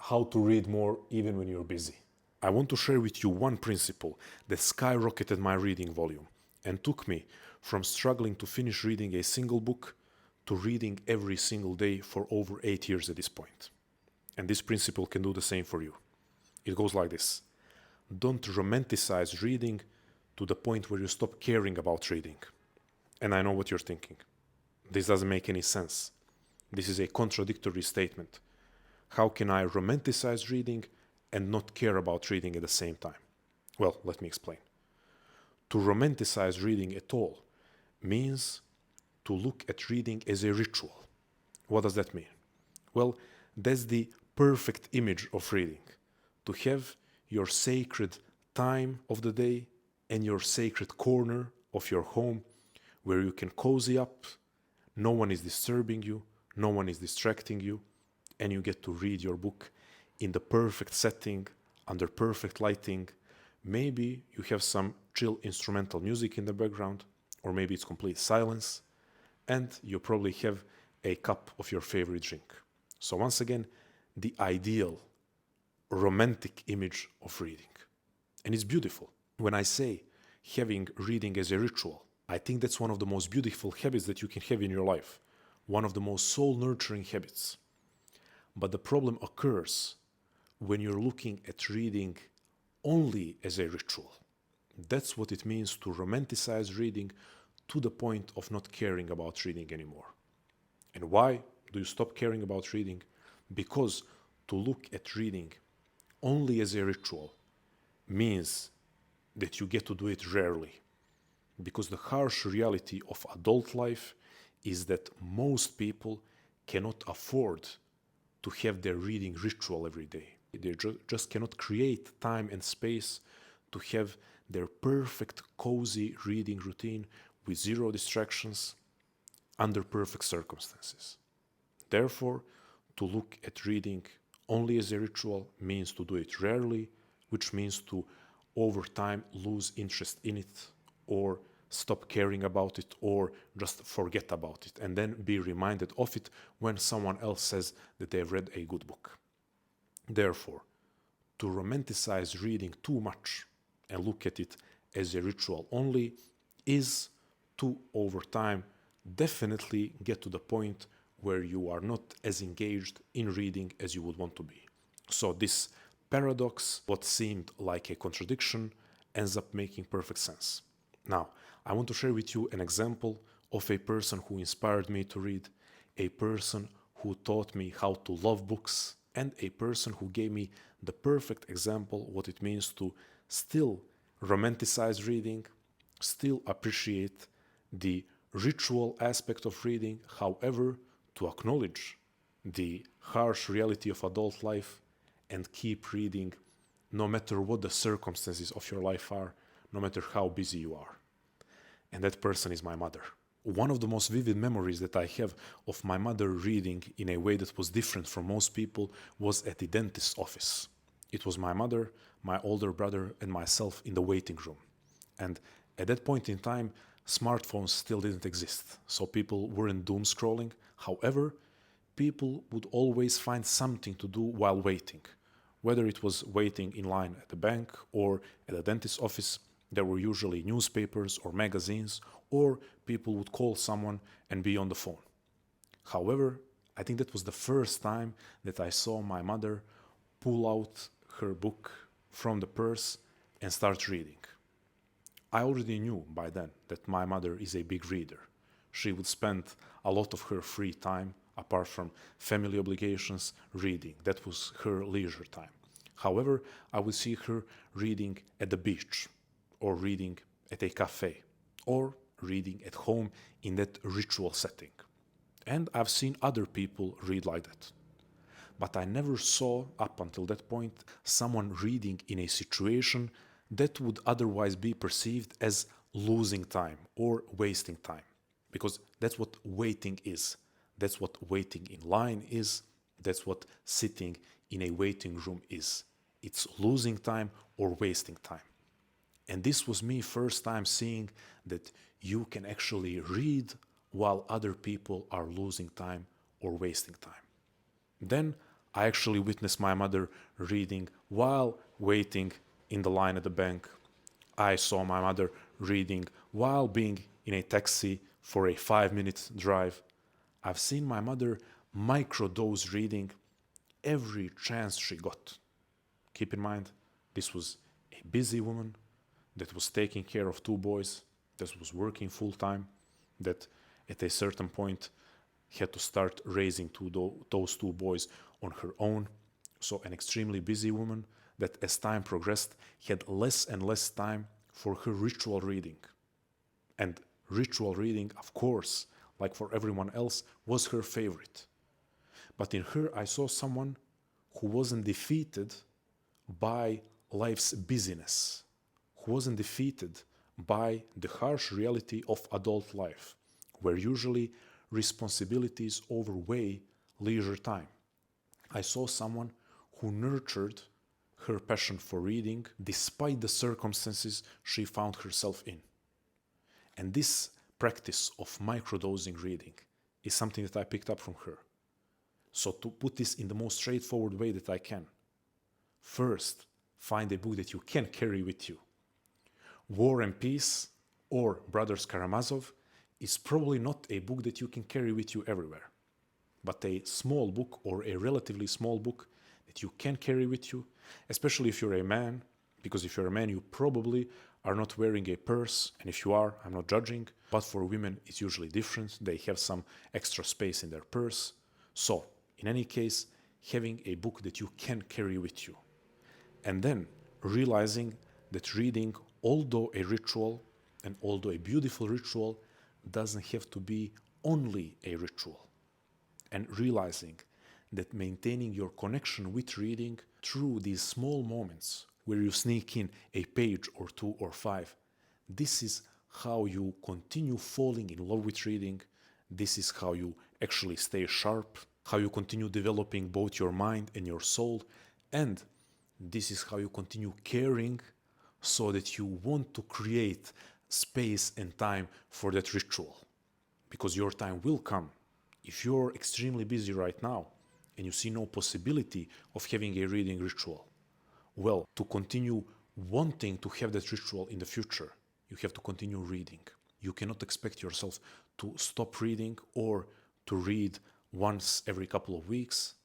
how to read more even when you're busy. I want to share with you one principle that skyrocketed my reading volume and took me from struggling to finish reading a single book to reading every single day for over 8 years at this point. And this principle can do the same for you. It goes like this: don't romanticize reading to the point where you stop caring about reading. And I know what you're thinking. This doesn't make any sense. This is a contradictory statement. How can I romanticize reading and not care about reading at the same time? Well, let me explain. To romanticize reading at all means to look at reading as a ritual. What does that mean? Well, that's the perfect image of reading. To have your sacred time of the day and your sacred corner of your home where you can cozy up, no one is disturbing you, no one is distracting you, and you get to read your book in the perfect setting, under perfect lighting. Maybe you have some chill instrumental music in the background, or maybe it's complete silence, and you probably have a cup of your favorite drink. So once again, the ideal romantic image of reading. And it's beautiful. When I say having reading as a ritual, I think that's one of the most beautiful habits that you can have in your life, one of the most soul-nurturing habits. But the problem occurs when you're looking at reading only as a ritual. That's what it means to romanticize reading to the point of not caring about reading anymore. And why do you stop caring about reading? Because to look at reading only as a ritual means that you get to do it rarely. Because the harsh reality of adult life is that most people cannot afford to have their reading ritual every day. They just cannot create time and space to have their perfect, cozy reading routine with zero distractions under perfect circumstances. Therefore, to look at reading only as a ritual means to do it rarely, which means to over time lose interest in it or stop caring about it or just forget about it and then be reminded of it when someone else says that they've read a good book. Therefore, to romanticize reading too much and look at it as a ritual only is to, over time, definitely get to the point where you are not as engaged in reading as you would want to be. So this paradox, what seemed like a contradiction, ends up making perfect sense. Now, I want to share with you an example of a person who inspired me to read, a person who taught me how to love books, and a person who gave me the perfect example what it means to still romanticize reading, still appreciate the ritual aspect of reading, however, to acknowledge the harsh reality of adult life and keep reading no matter what the circumstances of your life are, no matter how busy you are. And that person is my mother. One of the most vivid memories that I have of my mother reading in a way that was different from most people was at the dentist's office. It was my mother, my older brother, and myself in the waiting room. And at that point in time, smartphones still didn't exist, so people weren't doom scrolling. However, people would always find something to do while waiting. Whether it was waiting in line at the bank or at a dentist's office, there were usually newspapers or magazines, or people would call someone and be on the phone. However, I think that was the first time that I saw my mother pull out her book from the purse and start reading. I already knew by then that my mother is a big reader. She would spend a lot of her free time, apart from family obligations, reading. That was her leisure time. However, I would see her reading at the beach, or reading at a cafe, or reading at home in that ritual setting. And I've seen other people read like that. But I never saw, up until that point, someone reading in a situation that would otherwise be perceived as losing time or wasting time. Because that's what waiting is. That's what waiting in line is. That's what sitting in a waiting room is. It's losing time or wasting time. And this was me first time seeing that you can actually read while other people are losing time or wasting time. Then I actually witnessed my mother reading while waiting in the line at the bank. I saw my mother reading while being in a taxi for a 5-minute drive. I've seen my mother microdose reading every chance she got. Keep in mind, this was a busy woman that was taking care of 2 boys, that was working full time, that at a certain point had to start raising those 2 boys on her own. So an extremely busy woman that as time progressed had less and less time for her ritual reading. And ritual reading, of course, like for everyone else, was her favorite. But in her, I saw someone who wasn't defeated by life's busyness, who wasn't defeated by the harsh reality of adult life, where usually responsibilities overweigh leisure time. I saw someone who nurtured her passion for reading despite the circumstances she found herself in. And this practice of microdosing reading is something that I picked up from her. So to put this in the most straightforward way that I can, first, find a book that you can carry with you. War and Peace or Brothers Karamazov is probably not a book that you can carry with you everywhere, but a small book or a relatively small book that you can carry with you, especially if you're a man, because if you're a man, you probably are not wearing a purse, and if you are, I'm not judging, but for women, it's usually different. They have some extra space in their purse. So, in any case, having a book that you can carry with you. And then realizing that reading, although a ritual, and although a beautiful ritual, doesn't have to be only a ritual. And realizing that maintaining your connection with reading through these small moments where you sneak in a page or 2 or 5, this is how you continue falling in love with reading. This is how you actually stay sharp, how you continue developing both your mind and your soul, and this is how you continue caring so that you want to create space and time for that ritual. Because your time will come. If you're extremely busy right now and you see no possibility of having a reading ritual, well, to continue wanting to have that ritual in the future, you have to continue reading. You cannot expect yourself to stop reading or to read once every couple of weeks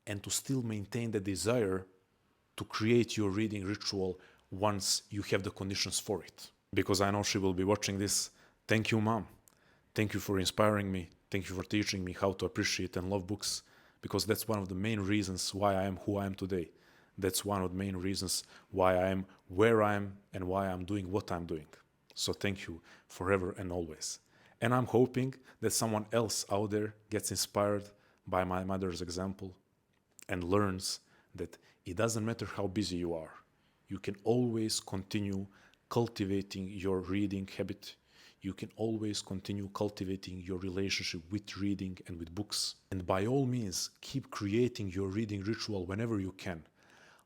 and to still maintain the desire to create your reading ritual once you have the conditions for it. Because I know she will be watching this. Thank you, Mom. Thank you for inspiring me. Thank you for teaching me how to appreciate and love books, because that's one of the main reasons why I am who I am today. That's one of the main reasons why I am where I am and why I'm doing what I'm doing. So thank you forever and always. And I'm hoping that someone else out there gets inspired by my mother's example and learns that it doesn't matter how busy you are. You can always continue cultivating your reading habit. You can always continue cultivating your relationship with reading and with books. And by all means, keep creating your reading ritual whenever you can,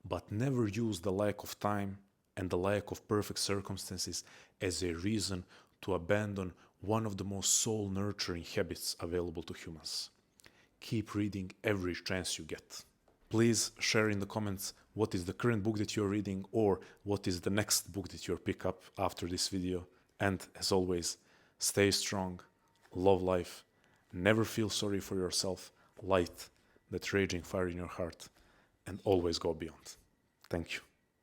but never use the lack of time and the lack of perfect circumstances as a reason to abandon one of the most soul-nurturing habits available to humans. Keep reading every chance you get. Please share in the comments what is the current book that you're reading or what is the next book that you'll pick up after this video. And as always, stay strong, love life, never feel sorry for yourself, light that raging fire in your heart, and always go beyond. Thank you.